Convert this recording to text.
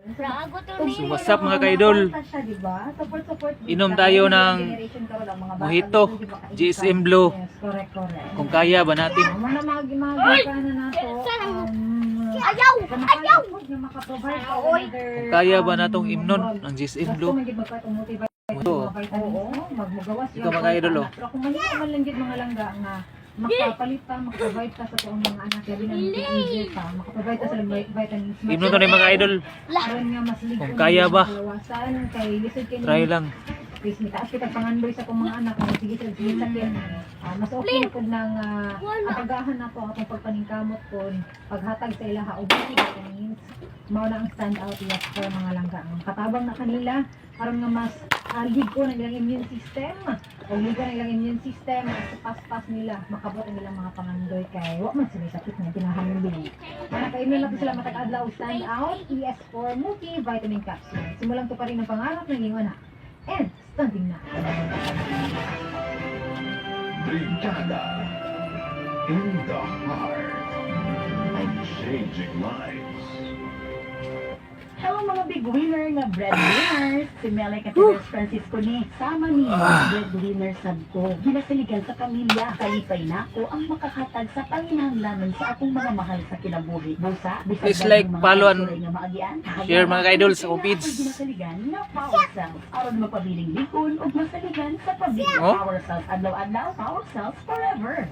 So what's up mga ka-idol? Inom tayo ng mojito, GSM Blue. Kung kaya ba natin? Ayaw! Ayaw! Kung kaya ba natong imnon ng GSM Blue? Ito. Ikaw mga ka-idol oh. Pero kung mali naman lang mga langga nga makapalit pa, makaprovide ka sa tuong mga anak, labi na easier pa, makaprovide ka sa vitamins. Imnon to na mga ka-idol. Aron nga mas ligod Kung kaya ba? Kalawasan, kay lisod kayo. Try lang. Please, mitaas kita pangandoy sa kong mga anak, sige sakyan. Mas okay na po nang apagahan na po ang atong pagpaningkamot po, paghatag sa ilaha o vitamins. Mao na ang stand out yes for mga langga. Ang katabang na kanila, aron nga mas ligo ng ilang immune system. O ligo ng ilang immune system, sa pas-pas nila, makabot ang ilang mga pangandoy kay wa man sila sakit na pinahambing. Nakainom na po sila matag-adlaw stand out, ES4 multivitamin capsule. Simulang to pa rin ang pangarap ng iyong anak. And standing na. Brigada in the heart of changing lives. Hello mga big winner nga breadwinners! Si Melay Cateres Francisco ni sama ni breadwinner sad ko. Ginasiligan sa pamilya, kalipay na ko ang makakatag sa panginahanglanon sa akong mga mahal sa kinabuhi. Busa, Please like, follow, and share mga ka-idol sa akong page. Ginasiligan na power cells. Aron mapabiling likon o masaligan sa pabiling Oh? power cells. Adlaw-adlaw, power cells forever.